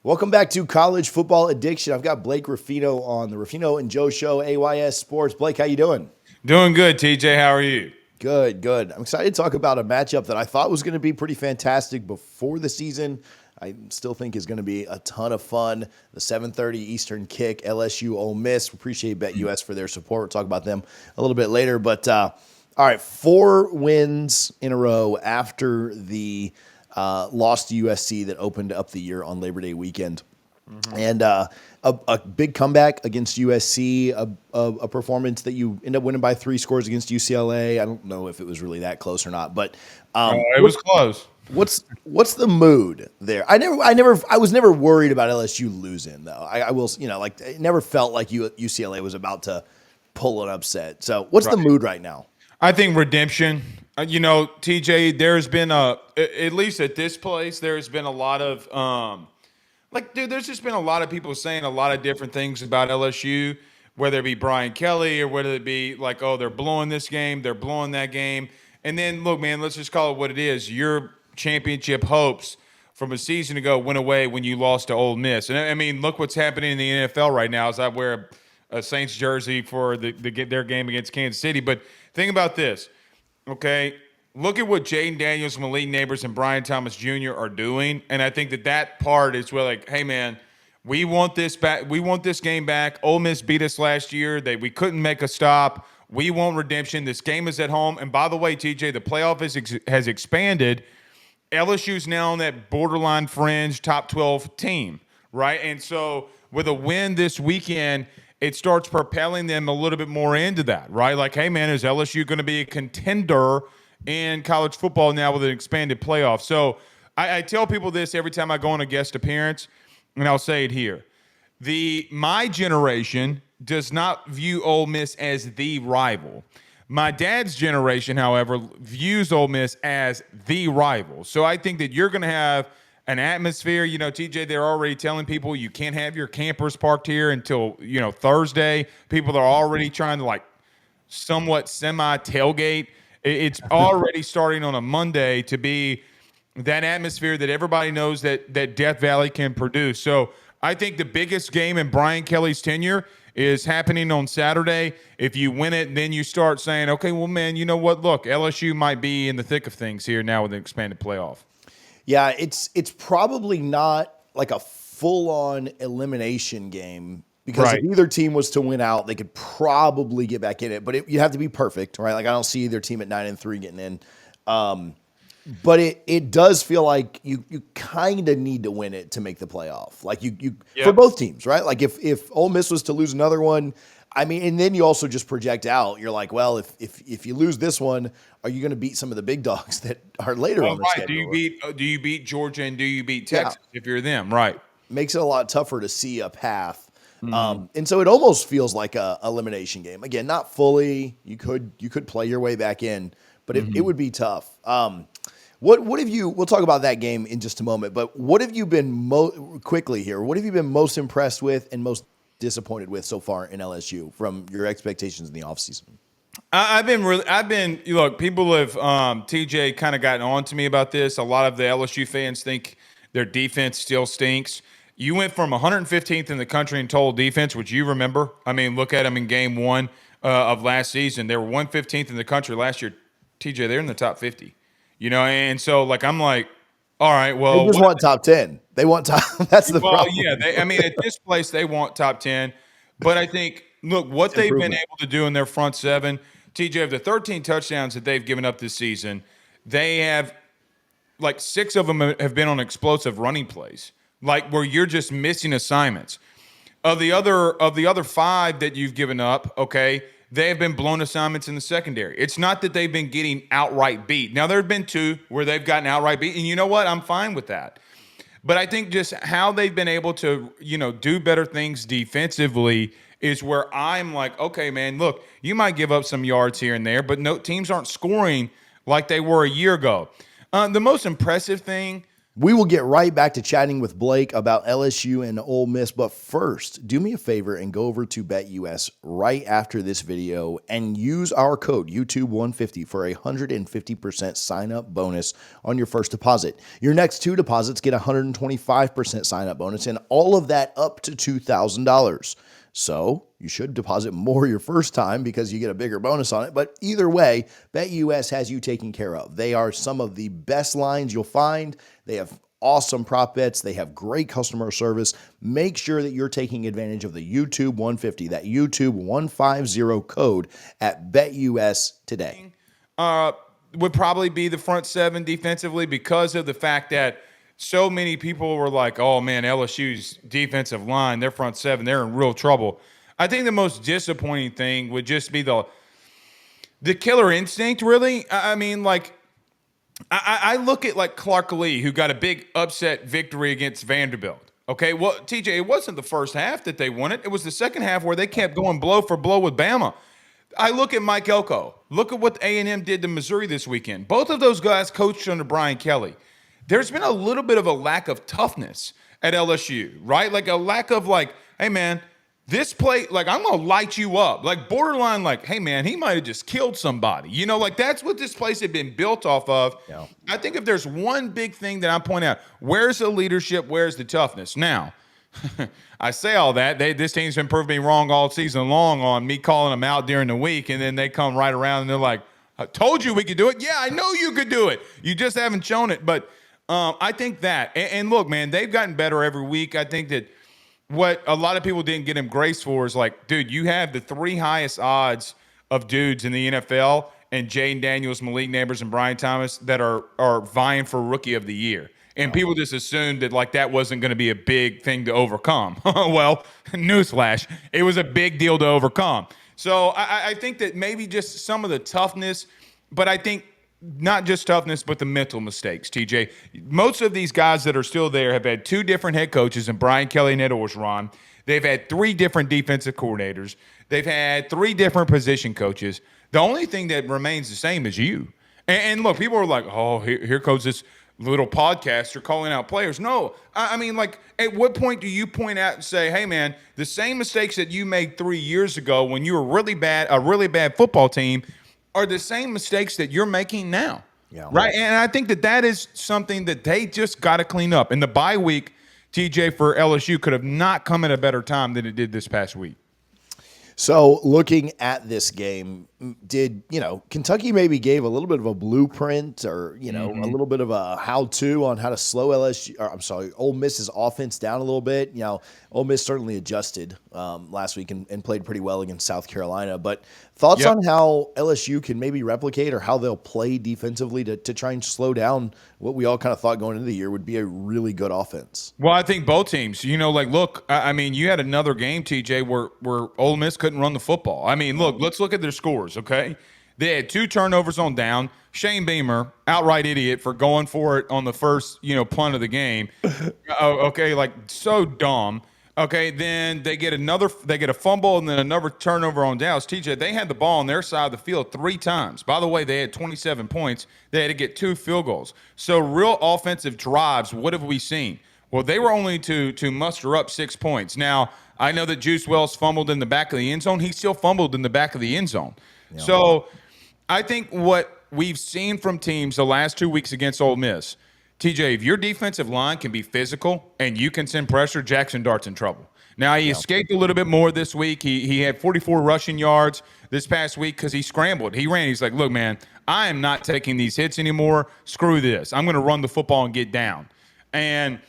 Welcome back to College Football Addiction. I've got Blake Ruffino on the Ruffino and Joe Show, AYS Sports. Blake, how you doing? Doing good, TJ. How are you? Good, good. I'm excited to talk about a matchup that I thought was going to be pretty fantastic before the season. I still think is going to be a ton of fun. The 7:30 Eastern kick, LSU Ole Miss. Appreciate BetUS for their support. We'll talk about them a little bit later. But all right, 4 wins in a row after the loss to USC that opened up the year on Labor Day weekend. And a big comeback against USC, a performance that you end up winning by 3 scores against UCLA. I don't know if it was really that close or not, but It was close. what's the mood there? I was never worried about LSU losing though. I will, like it never felt like UCLA was about to pull an upset. So what's the mood right now? I think redemption. TJ, there's been at least at this place, there's been a lot of there's just been a lot of people saying a lot of different things about LSU, whether it be Brian Kelly or whether it be like, oh, they're blowing this game, they're blowing that game. And then look, man, let's just call it what it is. Your championship hopes from a season ago went away when you lost to Ole Miss. And I mean, look what's happening in the NFL right now as I wear a Saints jersey for their game against Kansas City. But think about this. Okay, look at what Jaden Daniels, Malik Neighbors, and Brian Thomas Jr. are doing, and I think that part is where, like, hey man, we want this back. We want this game back. Ole Miss beat us last year. We couldn't make a stop. We want redemption. This game is at home. And by the way, TJ, the playoff has expanded. LSU's now on that borderline fringe top 12 team, right? And so with a win this weekend, it starts propelling them a little bit more into that, right? Like, hey, man, is LSU going to be a contender in college football now with an expanded playoff? So I tell people this every time I go on a guest appearance, and I'll say it here. My generation does not view Ole Miss as the rival. My dad's generation, however, views Ole Miss as the rival. So I think that you're going to have an atmosphere. TJ, they're already telling people you can't have your campers parked here until, Thursday. People are already trying to somewhat semi-tailgate. It's already starting on a Monday to be that atmosphere that everybody knows that Death Valley can produce. So I think the biggest game in Brian Kelly's tenure is happening on Saturday. If you win it, then you start saying, okay, well, man, you know what? Look, LSU might be in the thick of things here now with an expanded playoff. Yeah, it's probably not like a full-on elimination game because if either team was to win out, they could probably get back in it. But you have to be perfect, right? Like I don't see either team at 9-3 getting in. But it does feel like you kind of need to win it to make the playoff. Like for both teams, right? Like if Ole Miss was to lose another one, I mean, and then you also just project out. You're like, well, if you lose this one, are you going to beat some of the big dogs that are later on the schedule? Do you beat Georgia and do you beat Texas if you're them? Right. Makes it a lot tougher to see a path. And so it almost feels like a elimination game. Again, not fully. You could play your way back in, but it would be tough. What have you? We'll talk about that game in just a moment. But what have you been quickly here? What have you been most impressed with and most disappointed with so far in LSU from your expectations in the offseason? Look, people have, TJ kind of gotten on to me about this. A lot of the LSU fans think their defense still stinks. You went from 115th in the country in total defense, which you remember. I mean, look at them in game 1 of last season. They were 115th in the country last year. TJ, they're in the top 50. And so I'm like, all right, well, they just want top 10. They want top. That's the problem. Yeah. At this place, they want top 10. But I think, look, what they've been able to do in their front seven, TJ, of the 13 touchdowns that they've given up this season, they have 6 of them have been on explosive running plays, where you're just missing assignments. Of the other 5 that you've given up, okay, they have been blown assignments in the secondary. It's not that they've been getting outright beat. Now, there have been 2 where they've gotten outright beat, and you know what? I'm fine with that. But I think just how they've been able to, do better things defensively is where I'm like, okay, man, look, you might give up some yards here and there, but no teams aren't scoring like they were a year ago. The most impressive thing We will get right back to chatting with Blake about LSU and Ole Miss, but first, do me a favor and go over to BetUS right after this video and use our code YouTube150 for a 150% sign-up bonus on your first deposit. Your next 2 deposits get a 125% sign-up bonus, and all of that up to $2,000. So you should deposit more your first time because you get a bigger bonus on it. But either way, BetUS has you taken care of. They are some of the best lines you'll find. They have awesome prop bets. They have great customer service. Make sure that you're taking advantage of the YouTube 150, that YouTube 150 code at BetUS today. Would probably be the front seven defensively because of the fact that so many people were like, oh, man, LSU's defensive line, their front seven, they're in real trouble. I think the most disappointing thing would just be the killer instinct, really. I mean, like, I look at, like, Clark Lee, who got a big upset victory against Vanderbilt. Okay, well, TJ, it wasn't the first half that they won it. It was the second half where they kept going blow for blow with Bama. I look at Mike Elko. Look at what A&M did to Missouri this weekend. Both of those guys coached under Brian Kelly. There's been a little bit of a lack of toughness at LSU, right? Like a lack of like, hey, man, this play, like I'm going to light you up. Like borderline like, hey, man, he might have just killed somebody. You know, like that's what this place had been built off of. Yeah. I think if there's one big thing that I point out, where's the leadership? Where's the toughness? Now, I say all that. This team's been proving me wrong all season long on me calling them out during the week, and then they come right around and they're like, I told you we could do it. Yeah, I know you could do it. You just haven't shown it. But I think that, and look, man, they've gotten better every week. I think that what a lot of people didn't get him grace for is like, dude, you have the 3 highest odds of dudes in the NFL, and Jaden Daniels, Malik Neighbors, and Brian Thomas that are vying for Rookie of the Year. And people just assumed that like that wasn't going to be a big thing to overcome. Well, newsflash, it was a big deal to overcome. So I think that maybe just some of the toughness, but I think not just toughness, but the mental mistakes, TJ. Most of these guys that are still there have had 2 different head coaches in Brian Kelly and Ed Orgeron. They've had 3 different defensive coordinators. They've had 3 different position coaches. The only thing that remains the same is you. And look, people are like, oh, here goes this little podcaster calling out players. No, I mean, like, at what point do you point out and say, hey, man, the same mistakes that you made 3 years ago when you were a really bad football team are the same mistakes that you're making now, right? And I think that is something that they just got to clean up. And the bye week, TJ, for LSU could have not come at a better time than it did this past week. So looking at this game, did, Kentucky maybe gave a little bit of a blueprint or, a little bit of a how-to on how to slow Ole Miss's offense down a little bit. Ole Miss certainly adjusted last week and played pretty well against South Carolina. But thoughts on how LSU can maybe replicate or how they'll play defensively to try and slow down what we all kind of thought going into the year would be a really good offense? Well, I think both teams, look, I mean, you had another game, TJ, where Ole Miss couldn't run the football. I mean, look, let's look at their scores, okay? They had 2 turnovers on down. Shane Beamer, outright idiot for going for it on the first, punt of the game. Okay, like so dumb. Okay, then they get a fumble and then another turnover on downs. TJ, they had the ball on their side of the field 3 times. By the way, they had 27 points. They had to get 2 field goals. So real offensive drives, what have we seen? Well, they were only to muster up 6 points. Now, I know that Juice Wells fumbled in the back of the end zone. He still fumbled in the back of the end zone. Yeah. So I think what we've seen from teams the last 2 weeks against Ole Miss, TJ, if your defensive line can be physical and you can send pressure, Jackson Dart's in trouble. Now, he escaped a little bit more this week. He had 44 rushing yards this past week because he scrambled. He ran. He's like, look, man, I am not taking these hits anymore. Screw this. I'm going to run the football and get down. And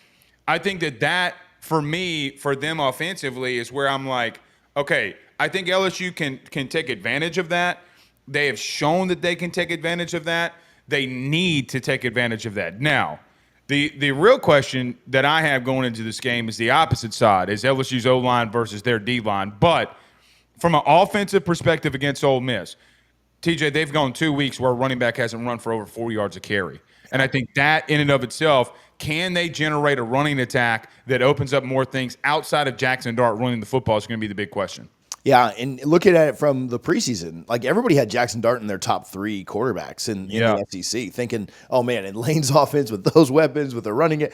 I think that for me, for them offensively, is where I'm like, okay, I think LSU can take advantage of that. They have shown that they can take advantage of that. They need to take advantage of that. Now, the real question that I have going into this game is the opposite side, is LSU's O-line versus their D-line. But from an offensive perspective against Ole Miss, TJ, they've gone 2 weeks where a running back hasn't run for over 4 yards a carry. And I think that in and of itself, can they generate a running attack that opens up more things outside of Jackson Dart running the football is going to be the big question. Yeah, and looking at it from the preseason, like everybody had Jackson Dart in their top 3 quarterbacks in Yeah. the SEC, thinking, oh man, in Lane's offense with those weapons, with the running it,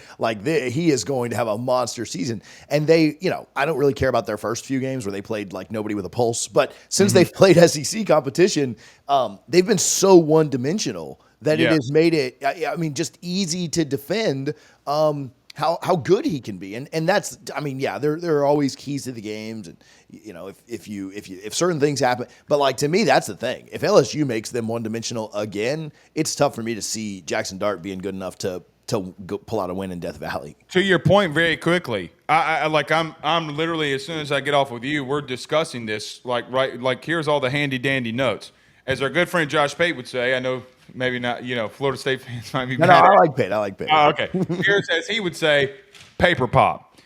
he is going to have a monster season. And they, I don't really care about their first few games where they played like nobody with a pulse, but since they've played SEC competition, they've been so one dimensional that it has Yes. made it, just easy to defend. How good he can be, and that's, there are always keys to the games, and if certain things happen, but like to me that's the thing. If LSU makes them one dimensional again, it's tough for me to see Jackson Dart being good enough to go pull out a win in Death Valley. To your point, very quickly, I'm literally, as soon as I get off with you, we're discussing this here's all the handy dandy notes. As our good friend Josh Pate would say, I know maybe not, Florida State fans might be No, mad. I like Pitt. I like Pitt. Oh, okay. Here's, as he would say, paper pop.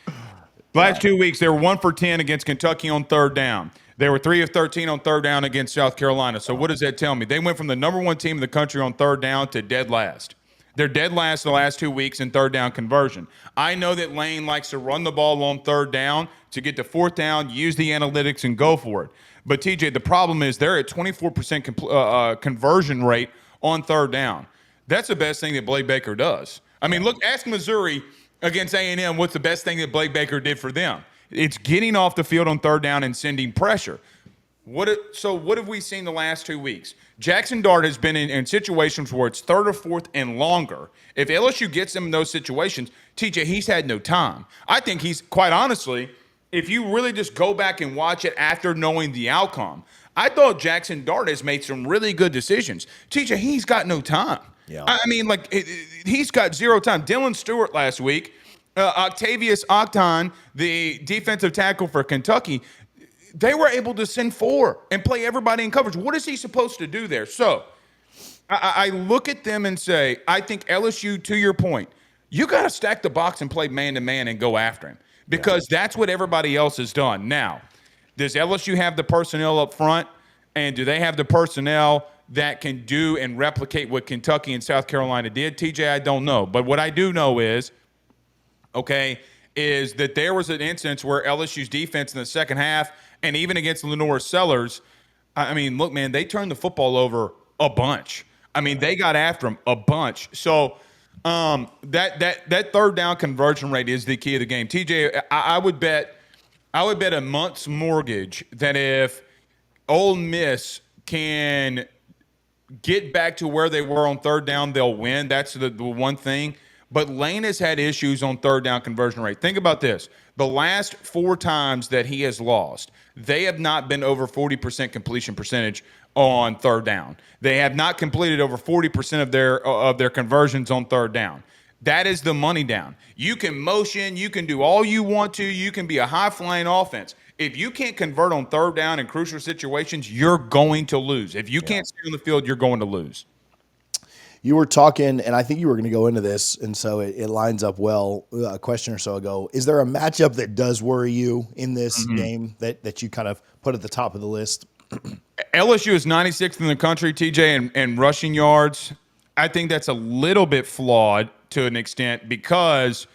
Last 2 weeks, they were 1 for 10 against Kentucky on third down. They were 3 of 13 on third down against South Carolina. So what does that tell me? They went from the number 1 team in the country on third down to dead last. They're dead last the last 2 weeks in third down conversion. I know that Lane likes to run the ball on third down to get to fourth down, use the analytics, and go for it. But, TJ, the problem is they're at 24% conversion rate on third down. That's the best thing that Blake Baker does. I mean, look, ask Missouri against A&M what's the best thing that Blake Baker did for them. It's getting off the field on third down and sending pressure. So what have we seen the last 2 weeks? Jackson Dart has been in situations where it's third or fourth and longer. If LSU gets him in those situations, TJ, he's had no time. I think he's, quite honestly, if you really just go back and watch it after knowing the outcome, I thought Jackson Dart has made some really good decisions. TJ, he's got no time. Yeah. I mean, he's got zero time. Dylan Stewart last week, Octavius Octon, the defensive tackle for Kentucky, they were able to send 4 and play everybody in coverage. What is he supposed to do there? So I look at them and say, I think LSU, to your point, you got to stack the box and play man-to-man and go after him because that's what everybody else has done. Now, does LSU have the personnel up front, and do they have the personnel that can do and replicate what Kentucky and South Carolina did? TJ, I don't know. But what I do know is that there was an instance where LSU's defense in the second half, and even against Lenore Sellers, I mean, look, man, they turned the football over a bunch. I mean, they got after them a bunch. So that third down conversion rate is the key of the game. TJ, I would bet a month's mortgage that if Ole Miss can get back to where they were on third down, they'll win. That's the one thing. But Lane has had issues on third down conversion rate. Think about this. The last 4 times that he has lost, they have not been over 40% completion percentage on third down. They have not completed over 40% of their conversions on third down. That is the money down. You can motion, you can do all you want to, you can be a high-flying offense. If you can't convert on third down in crucial situations, you're going to lose. If you can't stay on the field, you're going to lose. You were talking, and I think you were going to go into this, and so it lines up well. A question or so ago, is there a matchup that does worry you in this game that you kind of put at the top of the list? LSU is 96th in the country, TJ, in rushing yards. I think that's a little bit flawed to an extent because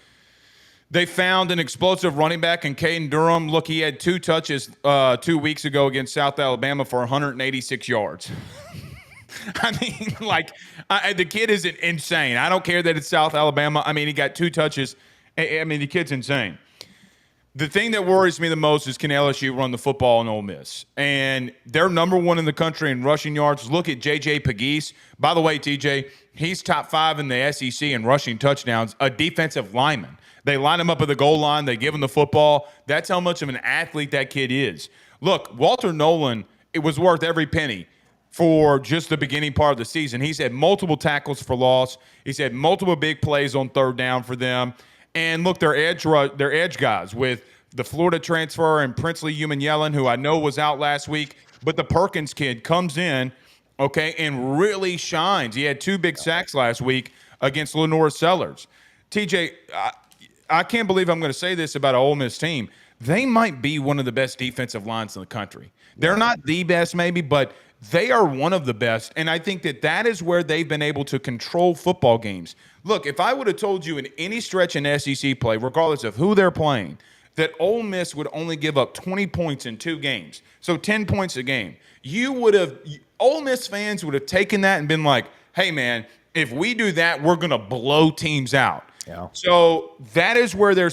they found an explosive running back in Caden Durham. Look, he had 2 touches 2 weeks ago against South Alabama for 186 yards. I mean, the kid is insane. I don't care that it's South Alabama. I mean, he got 2 touches. I mean, the kid's insane. The thing that worries me the most is can LSU run the football in Ole Miss? And they're number 1 in the country in rushing yards. Look at J.J. Pegues. By the way, TJ, he's top 5 in the SEC in rushing touchdowns, a defensive lineman. They line him up at the goal line. They give him the football. That's how much of an athlete that kid is. Look, Walter Nolan, it was worth every penny for just the beginning part of the season. He's had multiple tackles for loss. He's had multiple big plays on third down for them. And look, they're edge guys with the Florida transfer and Princely Yellen, who I know was out last week. But the Perkins kid comes in, and really shines. He had 2 big sacks last week against Lenore Sellers. TJ, I can't believe I'm going to say this about an Ole Miss team. They might be one of the best defensive lines in the country. They're not the best maybe, but they are one of the best, and I think that is where they've been able to control football games. Look, if I would have told you in any stretch in SEC play, regardless of who they're playing, that Ole Miss would only give up 20 points in 2 games, so 10 points a game, Ole Miss fans would have taken that and been like, hey, man, if we do that, we're going to blow teams out. Yeah. So that is where the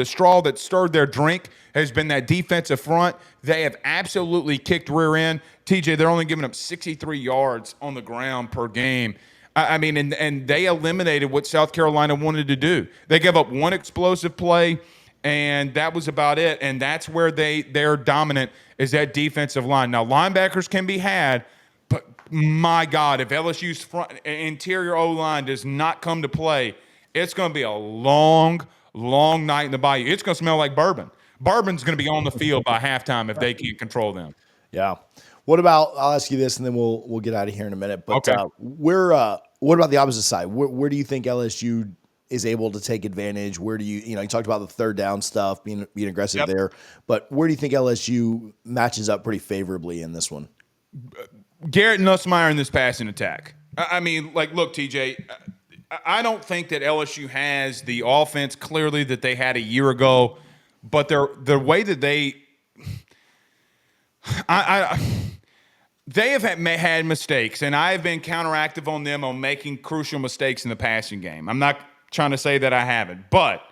straw that stirred their drink has been that defensive front. They have absolutely kicked rear end. TJ, they're only giving up 63 yards on the ground per game. I mean, and they eliminated what South Carolina wanted to do. They gave up one explosive play, and that was about it. And that's where they're dominant, is that defensive line. Now, linebackers can be had, but my God, if LSU's front interior O-line does not come to play, it's going to be a long, long night in the Bayou. It's going to smell like bourbon. Bourbon's going to be on the field by halftime if they can't control them. Yeah. What about? I'll ask you this, and then we'll get out of here in a minute. But Okay. what about the opposite side? Where do you think LSU is able to take advantage? Where do you talked about the third down stuff, being aggressive there, but where do you think LSU matches up pretty favorably in this one? Garrett Nussmeier in this passing attack. I mean, like, look, TJ, I don't think that LSU has the offense clearly that they had a year ago, but the way that they have had mistakes, and I have been counteractive on them on making crucial mistakes in the passing game. I'm not trying to say that I haven't, but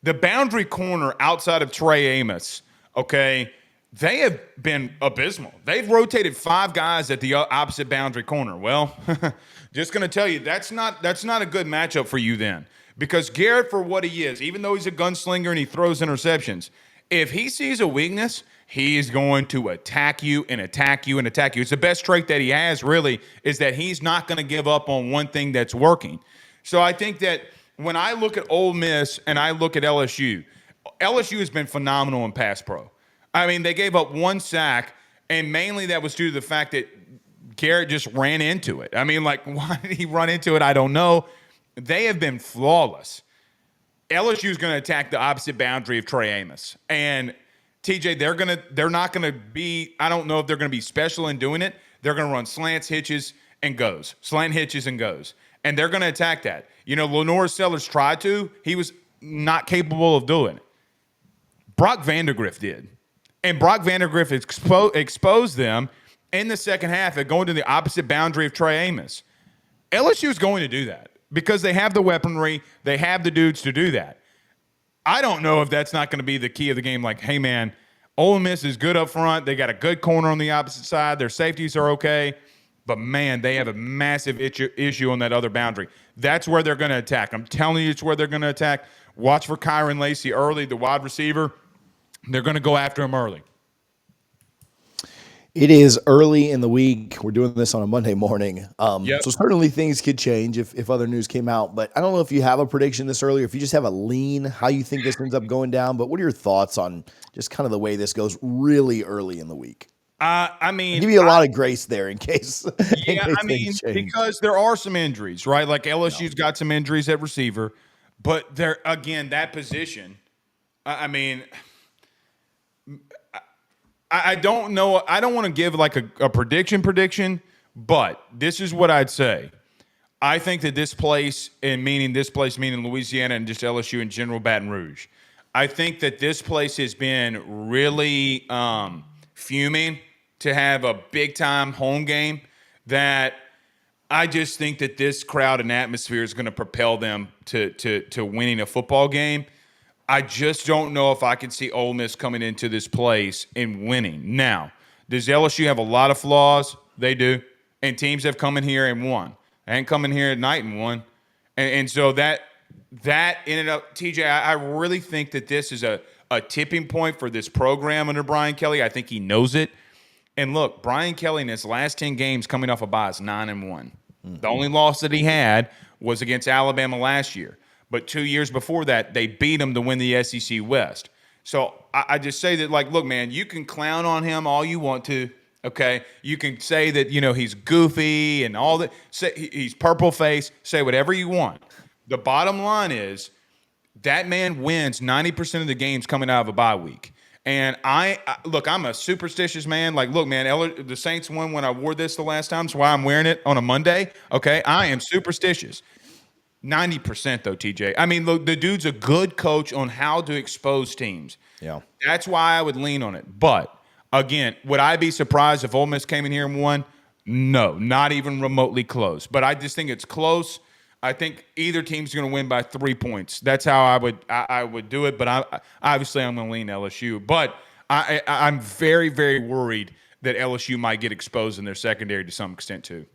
the boundary corner outside of Trey Amos, okay, they have been abysmal. They've rotated 5 guys at the opposite boundary corner. Well, just going to tell you, that's not a good matchup for you then, because Garrett, for what he is, even though he's a gunslinger and he throws interceptions, if he sees a weakness, he is going to attack you and attack you and attack you. It's the best trait that he has, really, is that he's not going to give up on one thing that's working. So I think that when I look at Ole Miss and I look at LSU has been phenomenal in pass pro. I mean, they gave up 1 sack, and mainly that was due to the fact that Garrett just ran into it. I mean, like, why did he run into it? I don't know. They have been flawless. LSU is going to attack the opposite boundary of Trey Amos. And TJ, they're not going to be, I don't know if they're going to be special in doing it. They're going to run slants, hitches, and goes. Slant, hitches, and goes. And they're going to attack that. Lenore Sellers tried to. He was not capable of doing it. Brock Vandegrift did. And Brock Vandegrift exposed them in the second half at going to the opposite boundary of Trey Amos. LSU is going to do that because they have the weaponry. They have the dudes to do that. I don't know if that's not going to be the key of the game. Like, hey, man, Ole Miss is good up front. They got a good corner on the opposite side. Their safeties are okay. But, man, they have a massive issue on that other boundary. That's where they're going to attack. I'm telling you, it's where they're going to attack. Watch for Kyron Lacey early, the wide receiver. They're going to go after him early. It is early in the week. We're doing this on a Monday morning. Yep. So certainly things could change if other news came out. But I don't know if you have a prediction this early or if you just have a lean, how you think this ends up going down. But what are your thoughts on just kind of the way this goes really early in the week? I mean, I'll give you a lot of grace there in case. Because there are some injuries, right? Like LSU's got some injuries at receiver. But there, again, that position, I mean – I don't know. I don't want to give like a prediction, but this is what I'd say. I think that this place meaning Louisiana and just LSU in general, Baton Rouge, I think that this place has been really fuming to have a big-time home game, that I just think that this crowd and atmosphere is going to propel them to winning a football game. I just don't know if I can see Ole Miss coming into this place and winning. Now, does LSU have a lot of flaws? They do. And teams have come in here and won. They ain't come in here at night and won. And so that ended up, TJ, I really think that this is a tipping point for this program under Brian Kelly. I think he knows it. And look, Brian Kelly in his last 10 games coming off a bye is 9-1. Mm-hmm. The only loss that he had was against Alabama last year. But 2 years before that, they beat him to win the SEC West. So I just say that, like, look, man, you can clown on him all you want to, okay? You can say that, he's goofy and all that. Say he's purple face. Say whatever you want. The bottom line is that man wins 90% of the games coming out of a bye week. And look, I'm a superstitious man. Like, look, man, the Saints won when I wore this the last time. That's why I'm wearing it on a Monday, okay? I am superstitious. 90% though, TJ. I mean, look, the dude's a good coach on how to expose teams. Yeah. That's why I would lean on it. But again, would I be surprised if Ole Miss came in here and won? No, not even remotely close. But I just think it's close. I think either team's going to win by 3 points. That's how I would do it. But obviously I'm going to lean LSU. But I'm very, very worried that LSU might get exposed in their secondary to some extent too.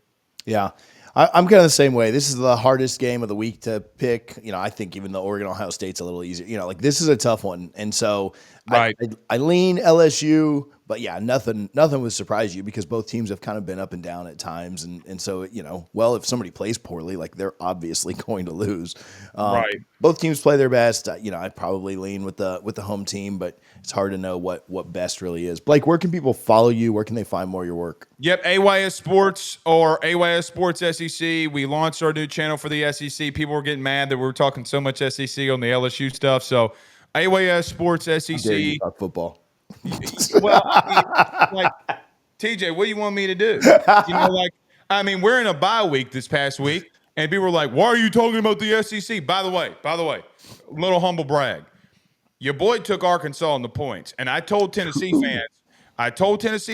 Yeah. I'm kind of the same way. This is the hardest game of the week to pick. I think even though Oregon-Ohio State's a little easier, like this is a tough one. And so Right. I lean LSU, but yeah, nothing would surprise you because both teams have kind of been up and down at times. And so, if somebody plays poorly, like they're obviously going to lose. Right. Both teams play their best. I'd probably lean with the home team, but it's hard to know what best really is. Blake, where can people follow you? Where can they find more of your work? Yep, AYS Sports or AYS Sports SEC. We launched our new channel for the SEC. People were getting mad that we were talking so much SEC on the LSU stuff. So AYS Sports SEC. Dare you talk football. Well, like TJ, what do you want me to do? We're in a bye week this past week, and people were like, "Why are you talking about the SEC?" By the way, little humble brag. Your boy took Arkansas in the points, and I told Tennessee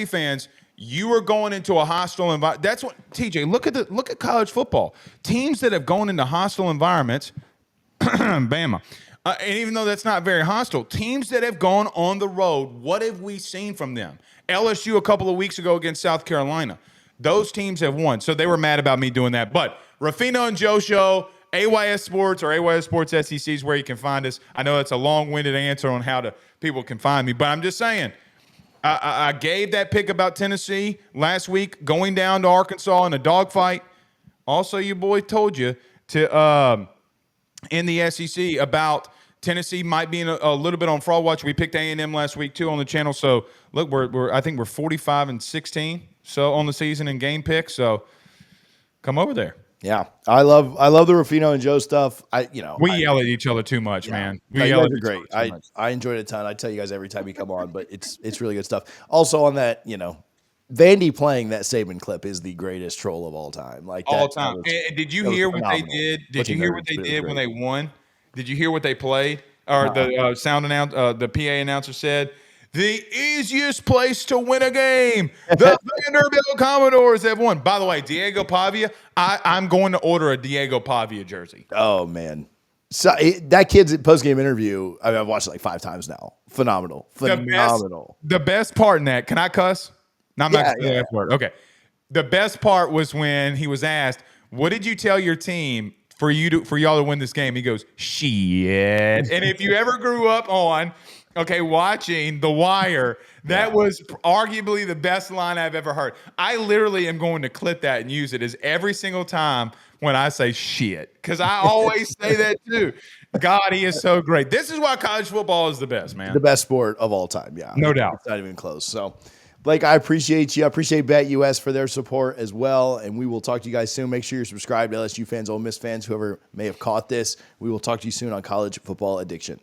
fans, you are going into a hostile environment. That's what TJ. Look at college football. Teams that have gone into hostile environments, Bama. And even though that's not very hostile, teams that have gone on the road, what have we seen from them? LSU a couple of weeks ago against South Carolina. Those teams have won. So they were mad about me doing that. But Ruffino and Joe Show, AYS Sports or AYS Sports SEC is where you can find us. I know that's a long-winded answer on how people can find me, but I'm just saying, I gave that pick about Tennessee last week, going down to Arkansas in a dogfight. Also, your boy told you to in the SEC about Tennessee might be in a little bit on fraud watch. We picked A&M last week too on the channel. So look, I think we're 45-16 so on the season in game picks. So come over there. Yeah, I love the Ruffino and Joe stuff. We yell at each other too much, man. We you yell guys at are each great. other too much. I enjoyed it a ton. I tell you guys every time you come on, but it's really good stuff. Also on that, Vandy playing that Saban clip is the greatest troll of all time. Like All that, time. And did you was hear what they phenomenal. did? Did Looking you hear nervous, what they but it was did when great. they won? Did you hear what they played? Or the the PA announcer said, the easiest place to win a game. The Vanderbilt Commodores have won. By the way, Diego Pavia, I'm going to order a Diego Pavia jersey. Oh man. So that kid's post-game interview, I've watched it like 5 times now. Phenomenal. The best part in that, can I cuss? No, I'm not going to say that word. Okay. The best part was when he was asked, what did you tell your team for y'all to win this game? He goes, shit. And if you ever grew up watching The Wire, that was arguably the best line I've ever heard. I literally am going to clip that and use it as every single time when I say shit, because I always say that too. God, he is so great. This is why college football is the best, man. The best sport of all time. Yeah. No doubt. It's not even close. So, Blake, I appreciate you. I appreciate BetUS for their support as well. And we will talk to you guys soon. Make sure you're subscribed, LSU fans, Ole Miss fans, whoever may have caught this. We will talk to you soon on College Football Addiction.